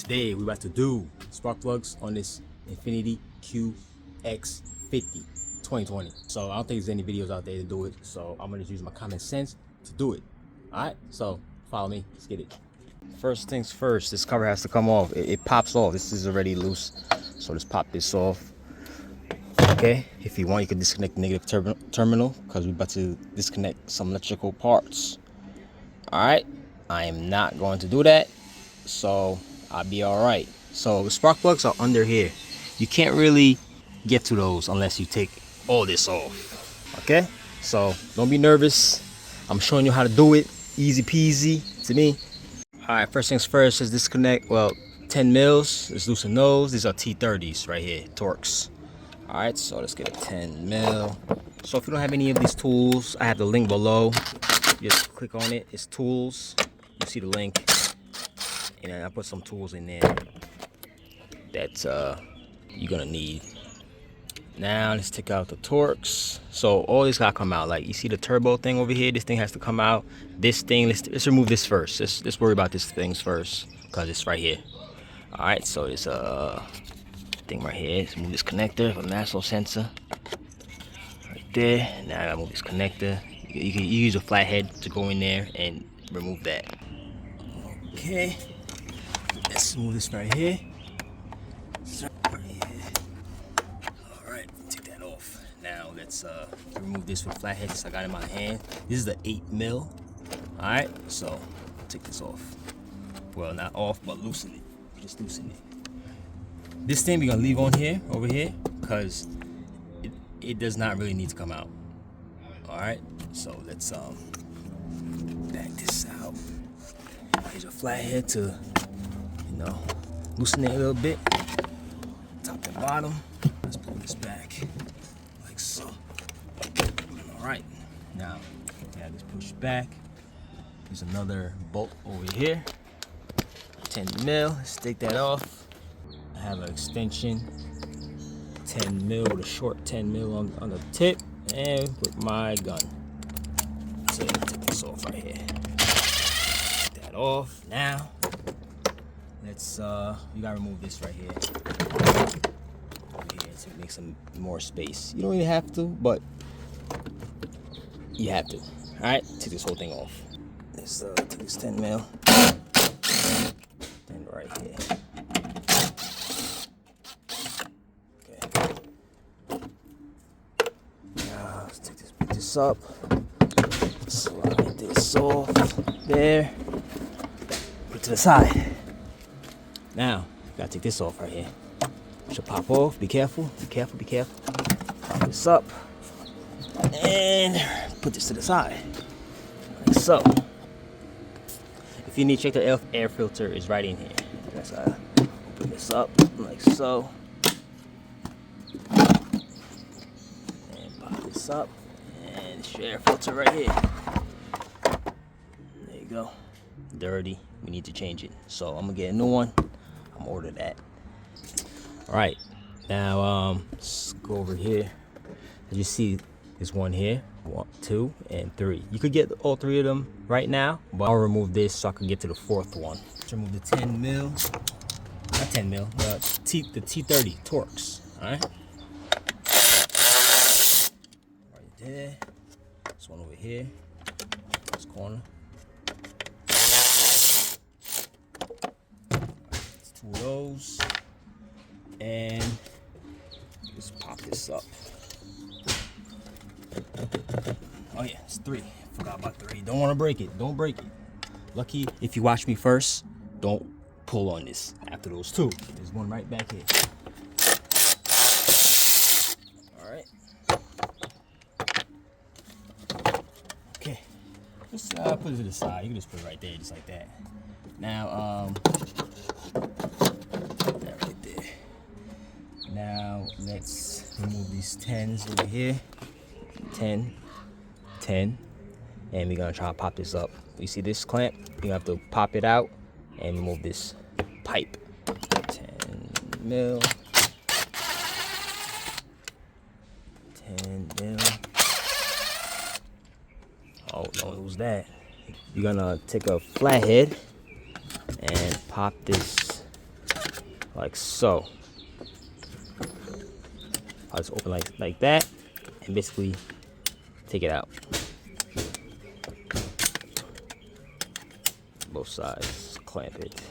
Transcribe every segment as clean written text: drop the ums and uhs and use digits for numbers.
Today we're about to do spark plugs on this Infiniti QX50 2020. So I don't think there's any videos out there to do it, so I'm gonna use my common sense to do it. Alright, so follow me, let's get it. First things first, this cover has to come off. It pops off. This is already loose, so let's pop this off. Okay, if you want, you can disconnect the negative terminal because we're about to disconnect some electrical parts. Alright, I am not going to do that, so I'll be alright. So the spark plugs are under here. You can't really get to those unless you take all this off. Okay, so don't be nervous. I'm showing you how to do it. Easy peasy to me. Alright, first things first, let's disconnect, 10 mils. Let's loosen those. These are T30s right here, Torx. Alright, so let's get a 10 mil. So if you don't have any of these tools, I have the link below. Just click on it. It's tools. You see the link. And then I put some tools in there that you're gonna need. Now let's take out the Torx. So all this gotta come out. Like you see the turbo thing over here. This thing has to come out. This thing. Let's remove this first. Let's worry about this things first because it's right here. All right. So this thing right here. Let's move this connector for manifold sensor. Right there. Now I gotta move this connector. You can use a flathead to go in there and remove that. Okay. Let's move this right here. Alright, take that off. Now let's remove this with flathead since I got it in my hand. This is the 8 mil. Alright, so take this off. Well, not off, but loosen it. Just loosen it. This thing we're gonna leave on here, over here, because it does not really need to come out. Alright, so let's back this out. Here's a flathead to loosen it a little bit, top and bottom. Let's pull this back like so. All right, now have this pushed back. There's another bolt over here, 10 mil. Let's take that off. I have an extension, 10 mil with a short 10 mil on the tip, and with my gun. So take this off right here. Take that off now. Let's you gotta remove this right here. Over here to make some more space. You don't even have to, but you have to. Alright, take this whole thing off. Let's take this 10 mil. And right here. Okay. Now let's pick this up. Slide this off there. Put it to the side. Now, gotta take this off right here. Should pop off. Be careful. Be careful. Be careful. Pop this up and put this to the side, like so. If you need to check the air filter, is right in here. Let's open this up like so, and pop this up, and it's your air filter right here. There you go. Dirty. We need to change it. So I'm gonna get a new one. Order that. All right, now let's go over here. As you see, there's one here, 1, 2, and 3. You could get all 3 of them right now, but I'll remove this so I can get to the 4th one. Let's remove the 10 mil, not 10 mil, the T30 Torx. All right, right there. This one over here, this corner. 2 of those, and just pop this up. Oh yeah, it's 3. Forgot about 3. Don't want to break it. Don't break it. Lucky if you watch me first, don't pull on this after those 2. There's one right back here. All right. Okay. Just put it to the side. You can just put it right there, just like that. Now, Now let's remove these 10s over here. 10, 10, and we're gonna try to pop this up. You see this clamp? You have to pop it out and remove this pipe. 10 mil. 10 mil. Oh, don't lose that. You're gonna take a flathead and pop this like so. I'll just open like that and basically take it out. Both sides, clamp it.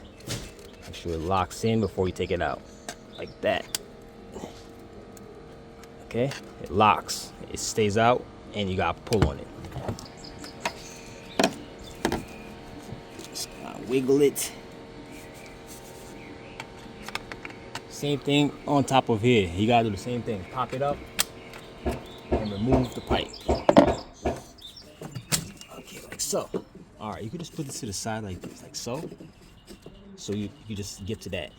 Make sure it locks in before you take it out, like that. Okay, it locks, it stays out, and you gotta pull on it. Just wiggle it. Same thing on top of here. You gotta do the same thing. Pop it up and remove the pipe. Okay, like so. All right, you could just put this to the side like this, like so. So you just get to that.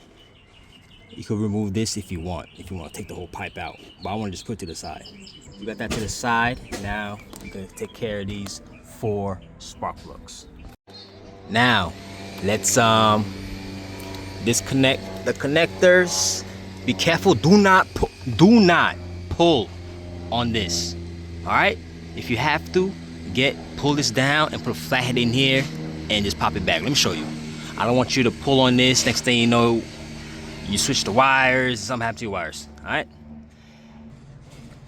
You could remove this if you want to take the whole pipe out. But I want to just put it to the side. You got that to the side. Now you're gonna take care of these 4 spark plugs. Now let's disconnect the connectors. Be careful. Do not pull on this. All right. If you have to, pull this down and put a flathead in here and just pop it back. Let me show you. I don't want you to pull on this. Next thing you know, you switch the wires, something happened to your wires. All right.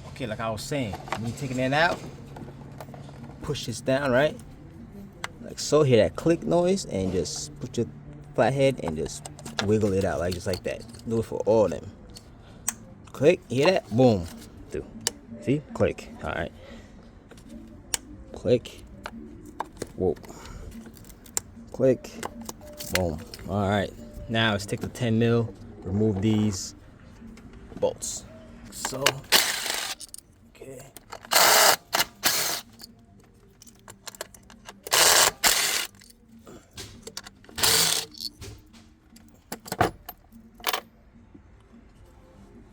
Okay, like I was saying, when you're taking that out, push this down, right? Like so. Hear that click noise, and just put your flathead and just wiggle it out, like just like that. Do it for all of them. Click. Hear that? Boom. Do. See? Click. All right. Click. Whoa. Click. Boom. All right. Now let's take the 10 mil, remove these bolts. So, okay.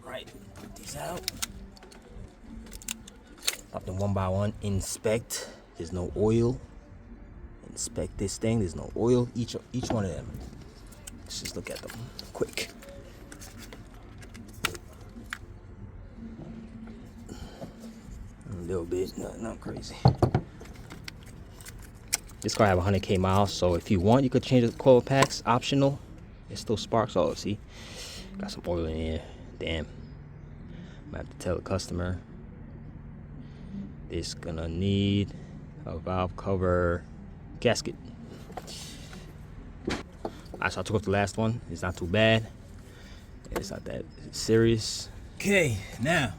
Right, put these out. Pop them one by one. Inspect. There's no oil. Inspect this thing. There's no oil. Each one of them. Let's just look at them quick. A little bit, not crazy. This car have 100K miles, so if you want, you could change the coil packs. Optional. It still sparks. Oh, see, got some oil in here. Damn. I have to tell the customer. This gonna need a valve cover gasket. Alright, so I took off the last one. It's not too bad. It's not that serious. Okay, now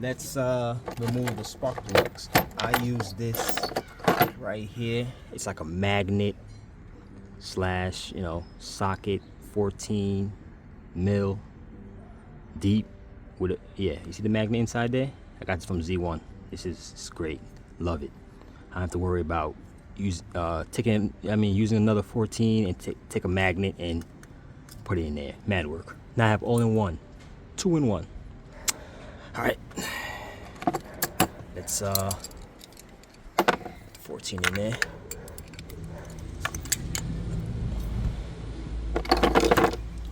let's remove the spark plugs. I use this right here. It's like a magnet slash, socket, 14 mil deep with you see the magnet inside there? I got this from Z1. It's great. Love it. I don't have to worry about using another 14 and take a magnet and put it in there. Mad work. Now I have all in one, 2 in 1. All right, let's 14 in there.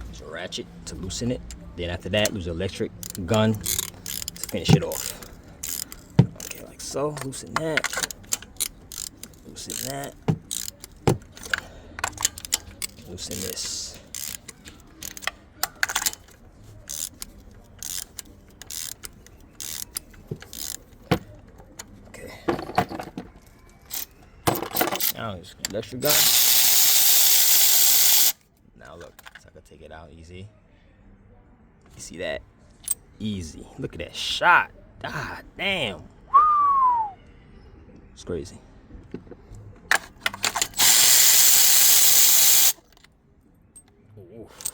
Use a ratchet to loosen it. Then after that, use an electric gun to finish it off. Okay, like so. Loosen that. Loosen that. Loosen this. Okay. Now just electric gun. Now look, so I can take it out easy. You see that? Easy. Look at that shot. God damn. It's crazy. Oof.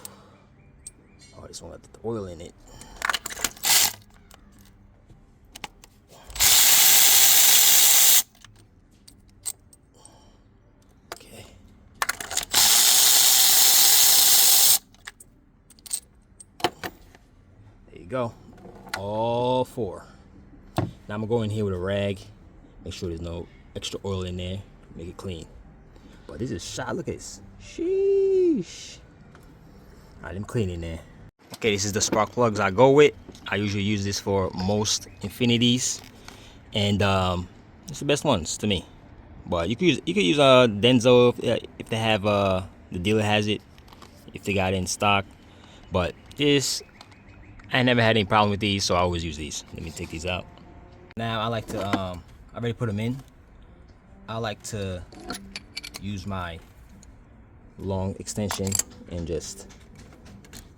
Oh, this one got the oil in it. Okay. There you go. All 4. Now I'm gonna go in here with a rag. Make sure there's no extra oil in there. Make it clean. But this is shot. Look at this. Sheesh. Alright, let me clean in there. Okay, this is the spark plugs I go with. I usually use this for most Infinitis, and it's the best ones to me. But you could use Denso if they have the dealer has it. if they got it in stock. But this, I never had any problem with these, so I always use these. Let me take these out. Now I like to, I already put them in. I like to use my long extension and just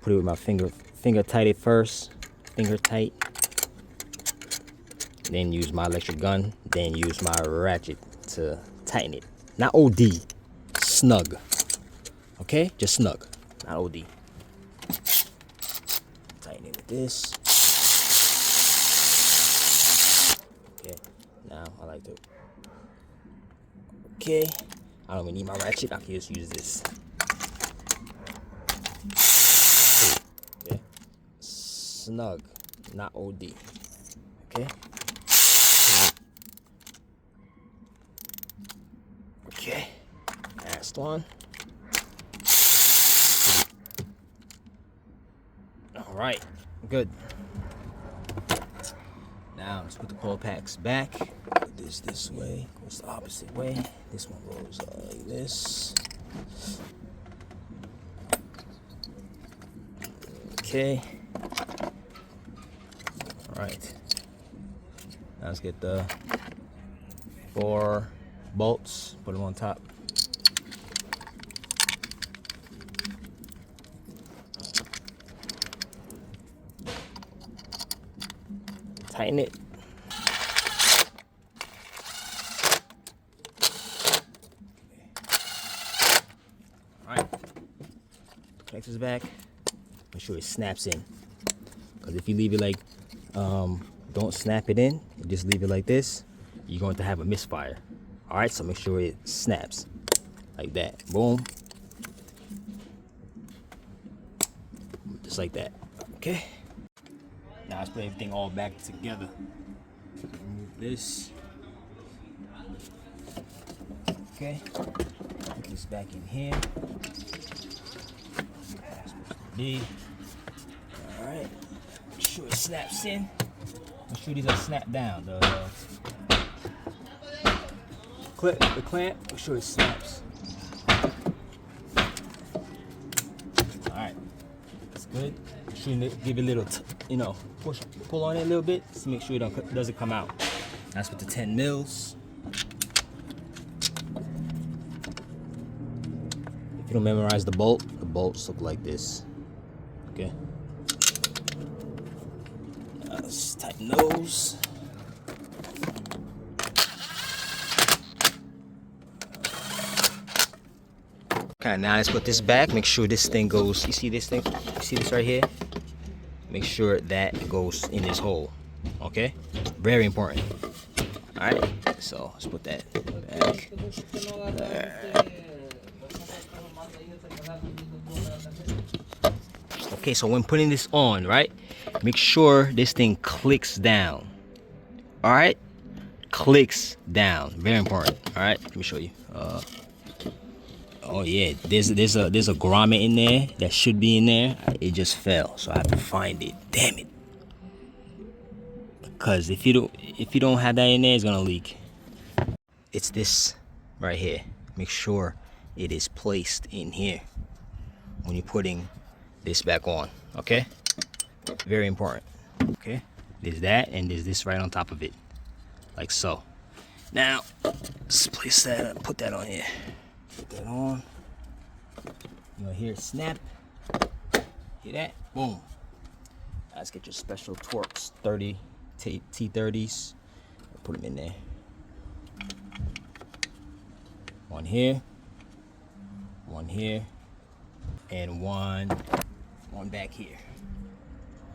put it with my finger tight it first, finger tight. Then use my electric gun, then use my ratchet to tighten it. Not OD, snug. Okay, just snug, not OD. Tighten it with this. Okay, now I like to. Okay, I don't even need my ratchet. I can just use this. Okay, snug, not OD. Okay. Okay, last one. All right, good. Now let's put the coil packs back. Put this way, goes the opposite way. This one goes like this. Okay. All right. Now let's get the 4 bolts, put them on top. Tighten it. Alright. Connectors back. Make sure it snaps in. Because if you leave it like, don't snap it in, just leave it like this, you're going to have a misfire. Alright, so make sure it snaps like that. Boom. Just like that. Okay. Now let's put everything all back together. Remove this. Okay. Put this back in here. That's supposed to be. Alright. Make sure it snaps in. Make sure these are snapped down. The clamp, make sure it snaps. Alright. That's good. Make sure you give it a little, pull on it a little bit to make sure it doesn't come out. That's with the 10 mils. If you don't memorize the bolts look like this. Okay. Let's tighten those. Okay, now let's put this back. Make sure this thing goes. You see this thing? You see this right here? Make sure that goes in this hole. Okay? Very important. Alright, so let's put that back. Okay, so when putting this on, right, make sure this thing clicks down. Alright? Clicks down. Very important. Alright, let me show you. Oh yeah, there's a grommet in there that should be in there. It just fell, so I have to find it. Damn it! Because if you don't have that in there, it's gonna leak. It's this right here. Make sure it is placed in here when you're putting this back on. Okay, very important. Okay, there's that, and there's this right on top of it, like so. Now let's place that. Put that on here. Put that on. You'll hear it snap. Hear that? Boom. Let's get your special Torx 30 T30s. Put them in there. One here, and one back here.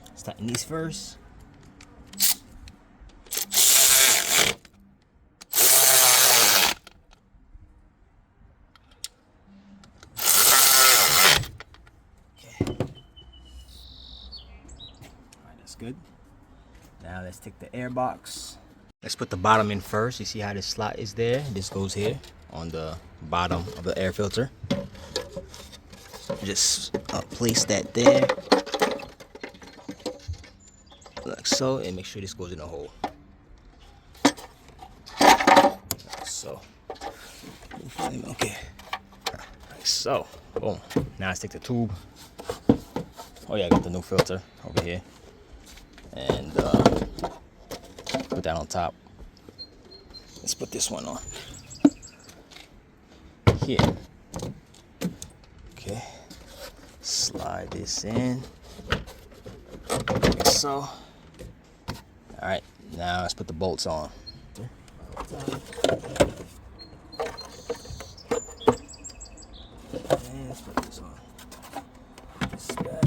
Let's tighten these first. Good. Now let's take the air box. Let's put the bottom in first. You see how this slot is there? This goes here on the bottom of the air filter. Just place that there, like so, and make sure this goes in the hole. Like so. Okay. Like so. Boom. Now I stick the tube. Oh yeah, I got the new filter over here. And put that on top. Let's put this one on. Here. Okay. Slide this in. Like so. Alright, now let's put the bolts on. And let's put this on. This back.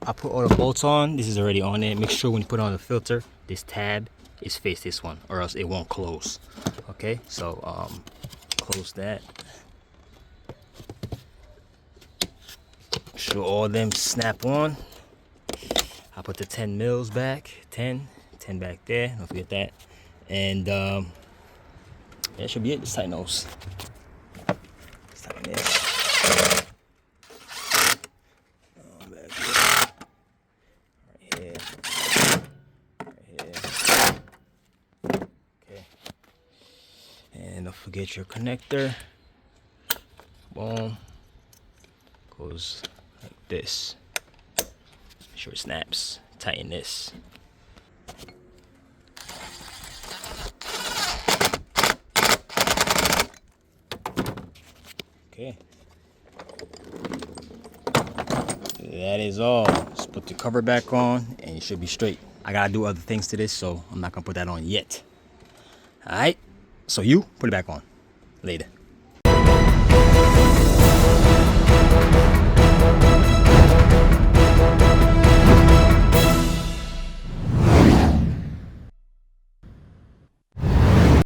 I put all the bolts on. This is already on there. Make sure when you put on the filter, this tab is face this one, or else it won't close. Okay, so close that. Make sure all of them snap on. I put the 10 mils back, 10 back there. Don't forget that. And that should be it. Just tighten those. Just tighten this. And don't forget your connector. Boom. Goes like this. Make sure it snaps. Tighten this. Okay. That is all. Just put the cover back on and you should be straight. I gotta do other things to this, so I'm not gonna put that on yet. Alright? So you put it back on later.